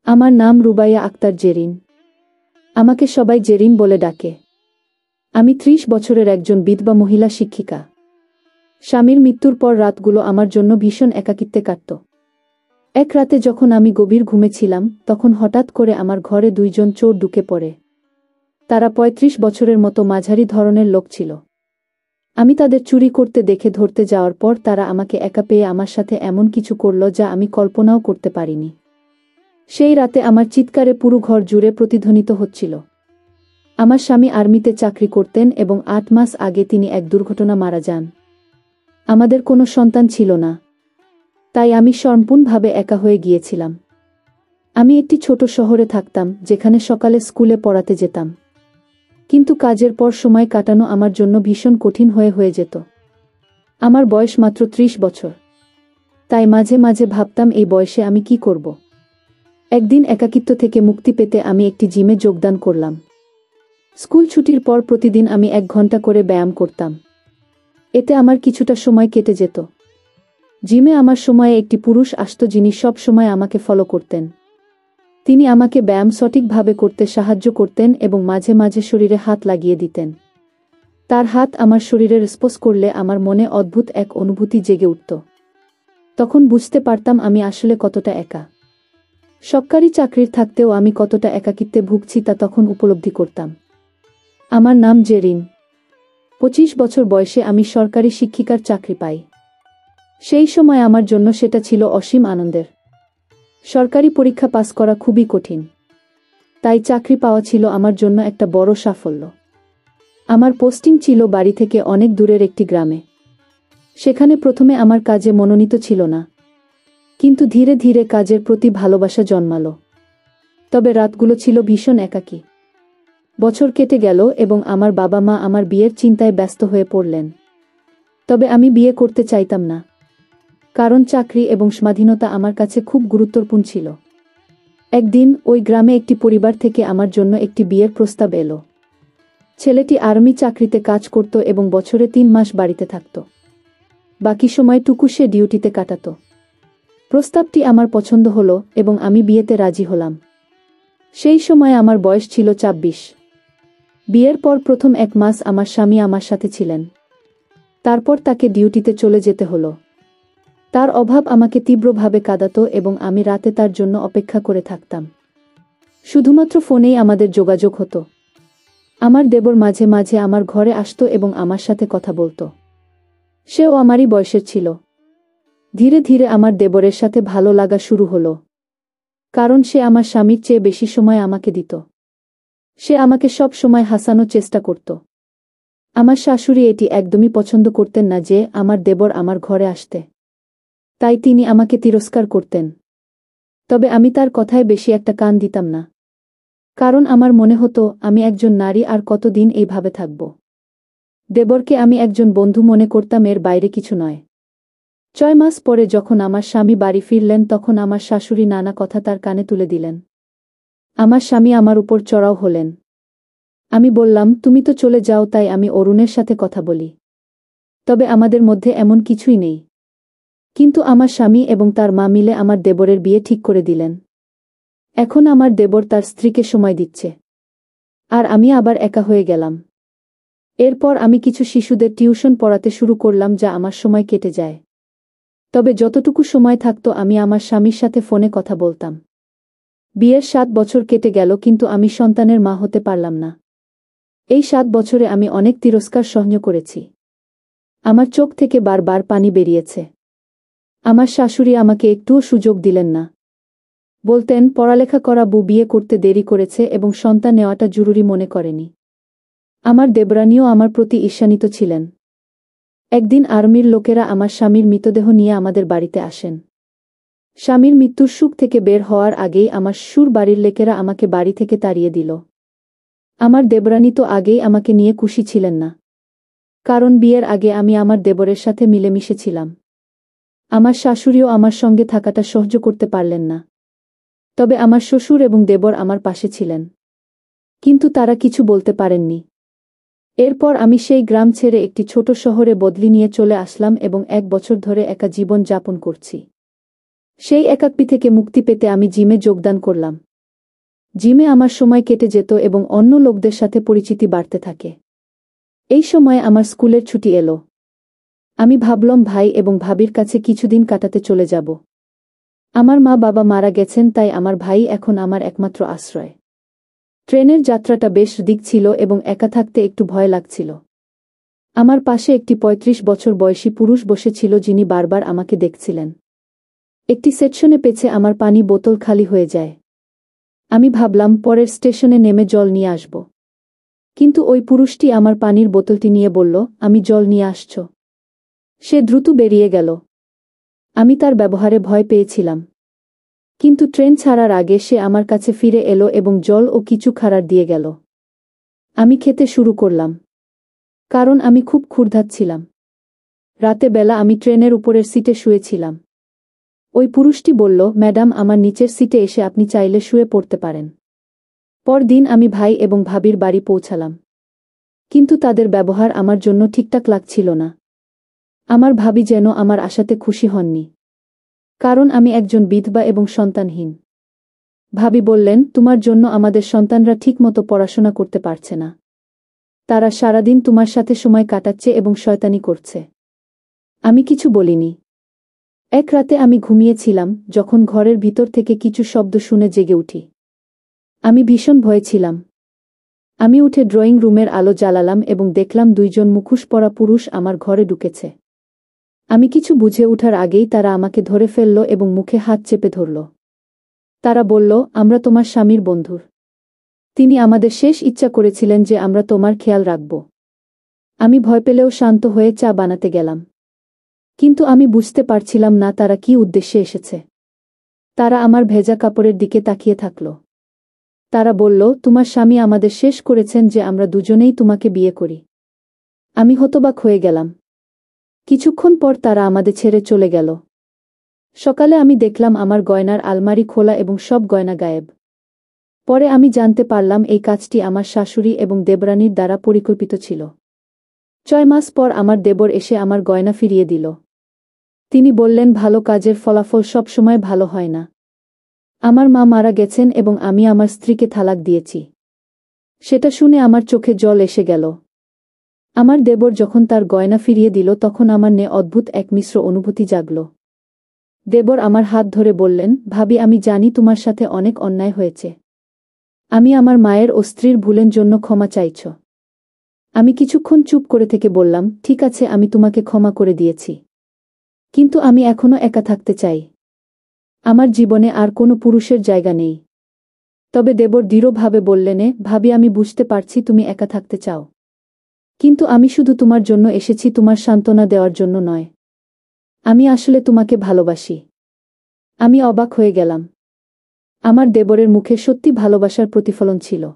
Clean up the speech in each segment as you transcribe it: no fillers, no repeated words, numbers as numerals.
আমার নাম রুবাইয়া আক্তার জেরিন। আমাকে সবাই জেরিন বলে ডাকে। আমি ৩০ বছরের একজন বিধবা মহিলা শিক্ষিকা। স্বামীর মৃত্যুর পর রাতগুলো আমার জন্য ভীষণ একাকিত্বে কাটত। এক রাতে যখন আমি গভীর ঘুমেছিলাম, তখন হঠাৎ করে আমার ঘরে ২ জন চোর ঢুকে পড়ে। তারা ৩৫ বছরের মতো মাঝারি ধরনের লোক ছিল। আমি তাদের চুরি করতে দেখে ধরতে যাওয়ার পর তারা আমাকে একা পেয়ে আমার সাথে এমন কিছু করল যা আমি কল্পনাও করতে পারিনি। সেই রাতে আমার চিৎকারে পুরো ঘর জুড়ে প্রতিধ্বনিত হচ্ছিল। আমার স্বামী আর্মিতে চাকরি করতেন এবং ৮ মাস আগে তিনি এক দুর্ঘটনা মারা যান। আমাদের কোনো সন্তান ছিল না, তাই আমি সম্পূর্ণভাবে একা হয়ে গিয়েছিলাম। আমি একটি ছোট শহরে থাকতাম, যেখানে সকালে স্কুলে পড়াতে যেতাম। কিন্তু কাজের পর সময় কাটানো আমার জন্য ভীষণ কঠিন হয়ে যেত। আমার বয়স মাত্র ৩০ বছর। তাই মাঝে মাঝে ভাবতাম, এই বয়সে আমি কি করব। একদিন একাকিত্ব থেকে মুক্তি পেতে আমি একটি জিমে যোগদান করলাম। স্কুল ছুটির পর প্রতিদিন আমি ১ ঘন্টা করে ব্যায়াম করতাম। এতে আমার কিছুটা সময় কেটে যেত। জিমে আমার সময়ে একটি পুরুষ আসত, যিনি সব সময় আমাকে ফলো করতেন। তিনি আমাকে ব্যায়াম সঠিকভাবে করতে সাহায্য করতেন এবং মাঝে মাঝে শরীরে হাত লাগিয়ে দিতেন। তার হাত আমার শরীরে স্পর্শ করলে আমার মনে অদ্ভুত এক অনুভূতি জেগে উঠত। তখন বুঝতে পারতাম আমি আসলে কতটা একা। সরকারি চাকরির থাকতেও আমি কতটা একাকিত্বে ভুগছি তা তখন উপলব্ধি করতাম। আমার নাম জেরিন। ২৫ বছর বয়সে আমি সরকারি শিক্ষিকার চাকরি পাই। সেই সময় আমার জন্য সেটা ছিল অসীম আনন্দের। সরকারি পরীক্ষা পাস করা খুবই কঠিন, তাই চাকরি পাওয়া ছিল আমার জন্য একটা বড় সাফল্য। আমার পোস্টিং ছিল বাড়ি থেকে অনেক দূরের একটি গ্রামে। সেখানে প্রথমে আমার কাজে মনোনীত ছিল না, কিন্তু ধীরে ধীরে কাজের প্রতি ভালোবাসা জন্মালো। তবে রাতগুলো ছিল ভীষণ একাকী। বছর কেটে গেল এবং আমার বাবা মা আমার বিয়ের চিন্তায় ব্যস্ত হয়ে পড়লেন। তবে আমি বিয়ে করতে চাইতাম না, কারণ চাকরি এবং স্বাধীনতা আমার কাছে খুব গুরুত্বপূর্ণ ছিল। একদিন ওই গ্রামে একটি পরিবার থেকে আমার জন্য একটি বিয়ের প্রস্তাব এলো। ছেলেটি আর্মি চাকরিতে কাজ করত এবং বছরে ৩ মাস বাড়িতে থাকত। বাকি সময়টুকু সে ডিউটিতে কাটাত। প্রস্তাবটি আমার পছন্দ হলো এবং আমি বিয়েতে রাজি হলাম। সেই সময় আমার বয়স ছিল ২৬। বিয়ের পর প্রথম ১ মাস আমার স্বামী আমার সাথে ছিলেন। তারপর তাকে ডিউটিতে চলে যেতে হলো। তার অভাব আমাকে তীব্রভাবে কাঁদাত এবং আমি রাতে তার জন্য অপেক্ষা করে থাকতাম। শুধুমাত্র ফোনেই আমাদের যোগাযোগ হতো। আমার দেবর মাঝে মাঝে আমার ঘরে আসতো এবং আমার সাথে কথা বলতো। সেও আমারই বয়সের ছিল। ধীরে ধীরে আমার দেবরের সাথে ভালো লাগা শুরু হলো, কারণ সে আমার স্বামীর চেয়ে বেশি সময় আমাকে দিত। সে আমাকে সব সময় হাসানোর চেষ্টা করত। আমার শাশুড়ি এটি একদমই পছন্দ করতেন না যে আমার দেবর আমার ঘরে আসতে, তাই তিনি আমাকে তিরস্কার করতেন। তবে আমি তার কথায় বেশি একটা কান দিতাম না, কারণ আমার মনে হতো আমি একজন নারী আর কতদিন এইভাবে থাকব। দেবরকে আমি একজন বন্ধু মনে করতাম, এর বাইরে কিছু নয়। ৬ মাস পরে যখন আমার স্বামী বাড়ি ফিরলেন, তখন আমার শাশুড়ি নানা কথা তার কানে তুলে দিলেন। আমার স্বামী আমার উপর চড়াও হলেন। আমি বললাম, তুমি তো চলে যাও, তাই আমি অরুণের সাথে কথা বলি। তবে আমাদের মধ্যে এমন কিছুই নেই। কিন্তু আমার স্বামী এবং তার মা মিলে আমার দেবরের বিয়ে ঠিক করে দিলেন। এখন আমার দেবর তার স্ত্রীকে সময় দিচ্ছে, আর আমি আবার একা হয়ে গেলাম। এরপর আমি কিছু শিশুদের টিউশন পড়াতে শুরু করলাম, যা আমার সময় কেটে যায়। তবে যতটুকু সময় থাকতো আমি আমার স্বামীর সাথে ফোনে কথা বলতাম। বিয়ের ৭ বছর কেটে গেল, কিন্তু আমি সন্তানের মা হতে পারলাম না। এই ৭ বছরে আমি অনেক তিরস্কার সহ্য করেছি। আমার চোখ থেকে বারবার পানি বেরিয়েছে। আমার শাশুড়ি আমাকে একটুও সুযোগ দিলেন না। বলতেন, পড়ালেখা করা বউ বিয়ে করতে দেরি করেছে এবং সন্তান নেওয়াটা জরুরি মনে করেনি। আমার দেবরানীও আমার প্রতি ঈর্ষান্বিত ছিলেন। একদিন আর্মির লোকেরা আমার স্বামীর মৃতদেহ নিয়ে আমাদের বাড়িতে আসেন। স্বামীর মৃত্যুর সুখ থেকে বের হওয়ার আগেই আমার শ্বশুর বাড়ির লোকেরা আমাকে বাড়ি থেকে তাড়িয়ে দিল। আমার দেবরানী তো আগেই আমাকে নিয়ে খুশি ছিলেন না, কারণ বিয়ের আগে আমি আমার দেবরের সাথে মিলেমিশে ছিলাম। আমার শাশুড়িও আমার সঙ্গে থাকাটা সহ্য করতে পারলেন না। তবে আমার শ্বশুর এবং দেবর আমার পাশে ছিলেন, কিন্তু তারা কিছু বলতে পারেননি। এরপর আমি সেই গ্রাম ছেড়ে একটি ছোট শহরে বদলি নিয়ে চলে আসলাম এবং ১ বছর ধরে একা জীবন যাপন করছি। সেই একাকী থেকে মুক্তি পেতে আমি জিমে যোগদান করলাম। জিমে আমার সময় কেটে যেত এবং অন্য লোকদের সাথে পরিচিতি বাড়তে থাকে। এই সময় আমার স্কুলের ছুটি এলো। আমি ভাবলাম ভাই এবং ভাবির কাছে কিছুদিন কাটাতে চলে যাব। আমার মা বাবা মারা গেছেন, তাই আমার ভাই এখন আমার একমাত্র আশ্রয়। ট্রেনের যাত্রাটা বেশ দিক ছিল এবং একা থাকতে একটু ভয় লাগছিল। আমার পাশে একটি ৩৫ বছর বয়সী পুরুষ বসেছিল যিনি বারবার আমাকে দেখছিলেন। একটি সেকশনে পেছে আমার পানি বোতল খালি হয়ে যায়। আমি ভাবলাম পরের স্টেশনে নেমে জল নিয়ে আসব। কিন্তু ওই পুরুষটি আমার পানির বোতলটি নিয়ে বলল, আমি জল নিয়ে আসছ। সে দ্রুত বেরিয়ে গেল। আমি তার ব্যবহারে ভয় পেয়েছিলাম। কিন্তু ট্রেন ছাড়ার আগে সে আমার কাছে ফিরে এলো এবং জল ও কিছু খাবার দিয়ে গেল। আমি খেতে শুরু করলাম, কারণ আমি খুব ক্ষুধার্ত। রাতে বেলা আমি ট্রেনের উপরের সিটে শুয়েছিলাম। ওই পুরুষটি বলল, ম্যাডাম, আমার নিচের সিটে এসে আপনি চাইলে শুয়ে পড়তে পারেন। পরদিন আমি ভাই এবং ভাবির বাড়ি পৌঁছালাম। কিন্তু তাদের ব্যবহার আমার জন্য ঠিকঠাক লাগছিল না। আমার ভাবি যেন আমার আশাতে খুশি হননি, কারণ আমি একজন বিধবা এবং সন্তানহীন। ভাবি বললেন, তোমার জন্য আমাদের সন্তানরা ঠিকমতো পড়াশোনা করতে পারছে না। তারা সারাদিন তোমার সাথে সময় কাটাচ্ছে এবং শয়তানি করছে। আমি কিছু বলিনি। এক রাতে আমি ঘুমিয়েছিলাম যখন ঘরের ভিতর থেকে কিছু শব্দ শুনে জেগে উঠি। আমি ভীষণ ভয়ে ছিলাম। আমি উঠে ড্রয়িং রুমের আলো জ্বালালাম এবং দেখলাম দুইজন মুখোশ পরা পুরুষ আমার ঘরে ঢুকেছে। আমি কিছু বুঝে ওঠার আগেই তারা আমাকে ধরে ফেলল এবং মুখে হাত চেপে ধরল। তারা বলল, আমরা তোমার স্বামীর বন্ধুর। তিনি আমাদের শেষ ইচ্ছা করেছিলেন যে আমরা তোমার খেয়াল রাখব। আমি ভয় পেলেও শান্ত হয়ে চা বানাতে গেলাম। কিন্তু আমি বুঝতে পারছিলাম না তারা কী উদ্দেশ্যে এসেছে। তারা আমার ভেজা কাপড়ের দিকে তাকিয়ে থাকল। তারা বলল, তোমার স্বামী আমাদের শেষ করেছেন যে আমরা দুজনেই তোমাকে বিয়ে করি। আমি হতবাক হয়ে গেলাম। কিছুক্ষণ পর তারা আমাদের ছেড়ে চলে গেল। সকালে আমি দেখলাম আমার গয়নার আলমারি খোলা এবং সব গয়না গায়েব। পরে আমি জানতে পারলাম এই কাজটি আমার শাশুড়ি এবং দেবরানীর দ্বারা পরিকল্পিত ছিল। ৬ মাস পর আমার দেবর এসে আমার গয়না ফিরিয়ে দিল। তিনি বললেন, ভালো কাজের ফলাফল সব সময় ভালো হয় না। আমার মা মারা গেছেন এবং আমি আমার স্ত্রীকে তালাক দিয়েছি। সেটা শুনে আমার চোখে জল এসে গেল। আমার দেবর যখন তার গয়না ফিরিয়ে দিল তখন আমার অদ্ভুত এক মিশ্র অনুভূতি জাগল। দেবর আমার হাত ধরে বললেন, ভাবি, আমি জানি তোমার সাথে অনেক অন্যায় হয়েছে। আমি আমার মায়ের ও স্ত্রীর ভুলের জন্য ক্ষমা চাইছ। আমি কিছুক্ষণ চুপ করে থেকে বললাম, ঠিক আছে, আমি তোমাকে ক্ষমা করে দিয়েছি। কিন্তু আমি এখনো একা থাকতে চাই। আমার জীবনে আর কোনো পুরুষের জায়গা নেই। তবে দেবর দৃঢ়ভাবে বললেন, ভাবি, আমি বুঝতে পারছি তুমি একা থাকতে চাও। কিন্তু আমি শুধু তোমার জন্য এসেছি, তোমার সান্ত্বনা দেওয়ার জন্য নয়। আমি আসলে তোমাকে ভালোবাসি। আমি অবাক হয়ে গেলাম। আমার দেবরের মুখে সত্যি ভালোবাসার প্রতিফলন ছিল।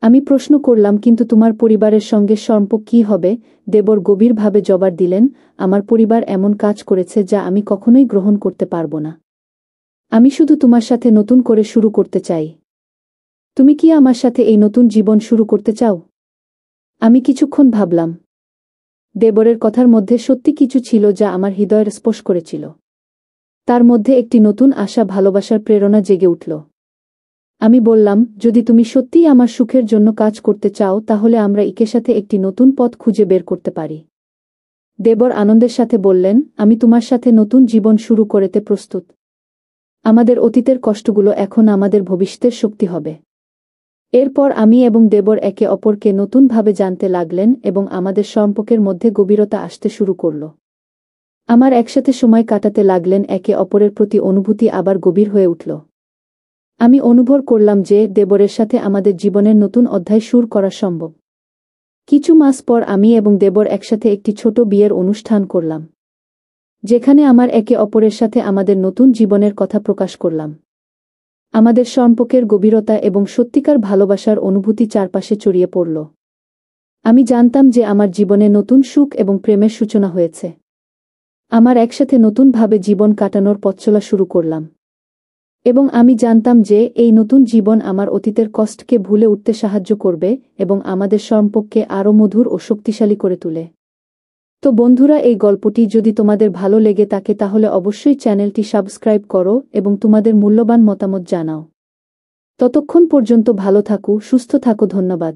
আমি প্রশ্ন করলাম, কিন্তু তোমার পরিবারের সঙ্গে সম্পর্ক কী হবে? দেবর গভীরভাবে জবাব দিলেন, আমার পরিবার এমন কাজ করেছে যা আমি কখনোই গ্রহণ করতে পারব না। আমি শুধু তোমার সাথে নতুন করে শুরু করতে চাই। তুমি কি আমার সাথে এই নতুন জীবন শুরু করতে চাও? আমি কিছুক্ষণ ভাবলাম। দেবরের কথার মধ্যে সত্যি কিছু ছিল যা আমার হৃদয়ের স্পর্শ করেছিল। তার মধ্যে একটি নতুন আশা, ভালোবাসার প্রেরণা জেগে উঠল। আমি বললাম, যদি তুমি সত্যিই আমার সুখের জন্য কাজ করতে চাও তাহলে আমরা একের সাথে একটি নতুন পথ খুঁজে বের করতে পারি। দেবর আনন্দের সাথে বললেন, আমি তোমার সাথে নতুন জীবন শুরু করতে প্রস্তুত। আমাদের অতীতের কষ্টগুলো এখন আমাদের ভবিষ্যতের শক্তি হবে। এরপর আমি এবং দেবর একে অপরকে নতুনভাবে জানতে লাগলেন এবং আমাদের সম্পর্কের মধ্যে গভীরতা আসতে শুরু করল। আমার একসাথে সময় কাটাতে লাগলেন, একে অপরের প্রতি অনুভূতি আবার গভীর হয়ে উঠল। আমি অনুভব করলাম যে দেবরের সাথে আমাদের জীবনের নতুন অধ্যায় শুরু করা সম্ভব। কিছু মাস পর আমি এবং দেবর একসাথে একটি ছোট বিয়ের অনুষ্ঠান করলাম, যেখানে আমার একে অপরের সাথে আমাদের নতুন জীবনের কথা প্রকাশ করলাম। আমাদের সম্পর্কের গভীরতা এবং সত্যিকার ভালোবাসার অনুভূতি চারপাশে ছড়িয়ে পড়ল। আমি জানতাম যে আমার জীবনে নতুন সুখ এবং প্রেমের সূচনা হয়েছে। আমার একসাথে নতুনভাবে জীবন কাটানোর পথ চলা শুরু করলাম। এবং আমি জানতাম যে এই নতুন জীবন আমার অতীতের কষ্টকে ভুলে উঠতে সাহায্য করবে এবং আমাদের সম্পর্ককে আরও মধুর ও শক্তিশালী করে তোলে। তো বন্ধুরা, এই গল্পটি যদি তোমাদের ভালো লেগে থাকে তাহলে অবশ্যই চ্যানেলটি সাবস্ক্রাইব করো এবং তোমাদের মূল্যবান মতামত জানাও। ততক্ষণ পর্যন্ত ভালো থাকো, সুস্থ থাকো, ধন্যবাদ।